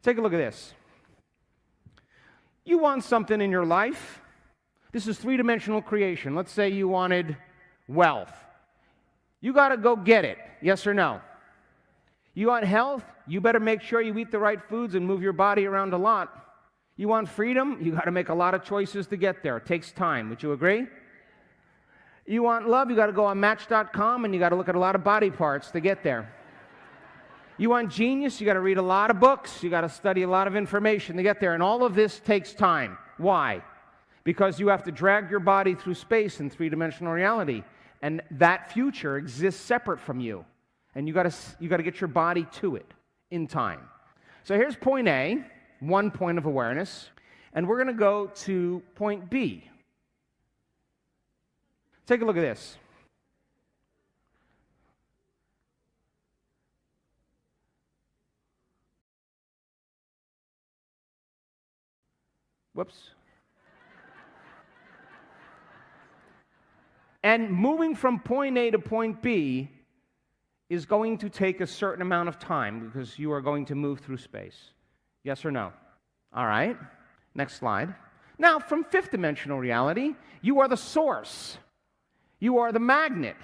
Take a look at this. You want something in your life. This is three-dimensional creation. Let's say you wanted wealth. You got to go get it, yes or no? You want health? You better make sure you eat the right foods and move your body around a lot. You want freedom? You got to make a lot of choices to get there. It takes time. Would you agree? You want love? You got to go on Match.com and you got to look at a lot of body parts to get there. You want genius? You got to read a lot of books. You got to study a lot of information to get there. And all of this takes time. Why? Because you have to drag your body through space in three-dimensional reality. And that future exists separate from you. And you got to get your body to it in time. So here's point A, one point of awareness. And we're going to go to point B. Take a look at this. Whoops. And moving from point A to point B is going to take a certain amount of time because you are going to move through space. Yes or no? All right. Next slide. Now, from fifth dimensional reality, you are the source. You are the magnet.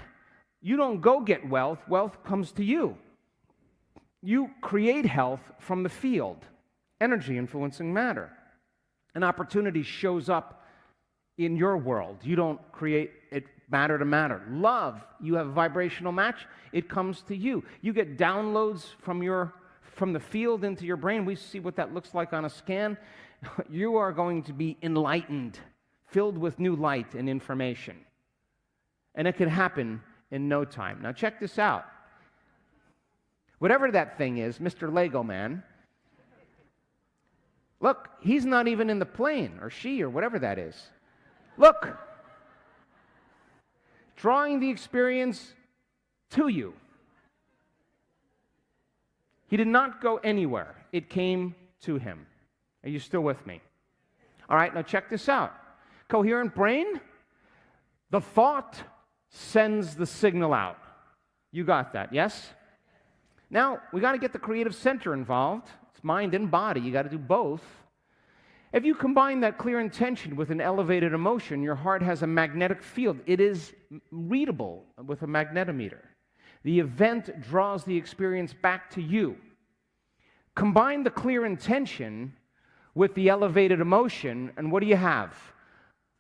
You don't go get wealth. Wealth comes to you. You create health from the field, energy influencing matter. An opportunity shows up in your world. You don't create it matter to matter. Love, you have a vibrational match, it comes to you. You get downloads from the field into your brain. We see what that looks like on a scan. You are going to be enlightened, filled with new light and information. And it can happen in no time. Now check this out. Whatever that thing is, Mr. Lego Man, look, he's not even in the plane, or she, or whatever that is. Look, drawing the experience to you. He did not go anywhere. It came to him. Are you still with me? All right, now check this out. Coherent brain, the thought sends the signal out. You got that, yes? Now, we got to get the creative center involved. It's mind and body. You got to do both. If you combine that clear intention with an elevated emotion, your heart has a magnetic field. It is readable with a magnetometer. The event draws the experience back to you. Combine the clear intention with the elevated emotion, and what do you have?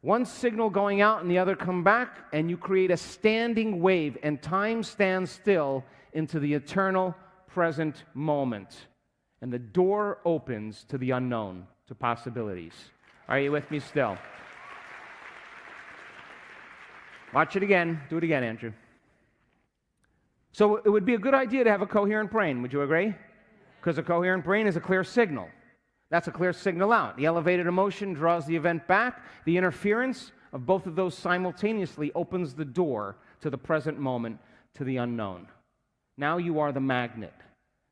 One signal going out and the other come back, and you create a standing wave, and time stands still into the eternal present moment. And the door opens to the unknown, to possibilities. Are you with me still? Watch it again. Do it again, Andrew. So it would be a good idea to have a coherent brain. Would you agree? Because a coherent brain is a clear signal. That's a clear signal out. The elevated emotion draws the event back. The interference of both of those simultaneously opens the door to the present moment, to the unknown. Now you are the magnet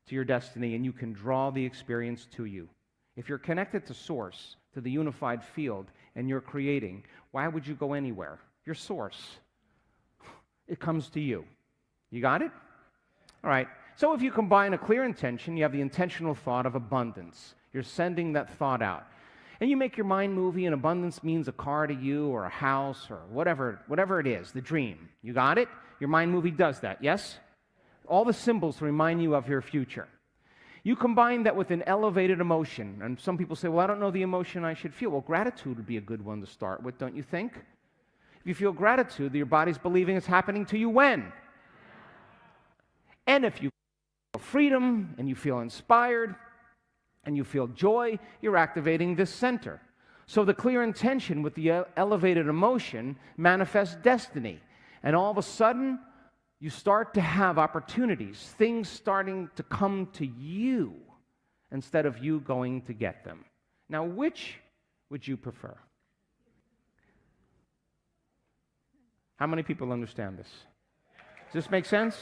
to your destiny, and you can draw the experience to you. If you're connected to Source, to the unified field, and you're creating, why would you go anywhere? Your Source. It comes to you. You got it? All right. So if you combine a clear intention, you have the intentional thought of abundance. You're sending that thought out. And you make your mind movie, and abundance means a car to you, or a house, or whatever it is, the dream. You got it? Your mind movie does that, yes? All the symbols remind you of your future. You combine that with an elevated emotion, and some people say, well, I don't know the emotion I should feel. Well, gratitude would be a good one to start with, don't you think? If you feel gratitude, your body's believing it's happening to you when? And if you feel freedom, and you feel inspired, and you feel joy, you're activating this center. So the clear intention with the elevated emotion manifests destiny. And all of a sudden, you start to have opportunities, things starting to come to you instead of you going to get them. Now, which would you prefer? How many people understand this? Does this make sense?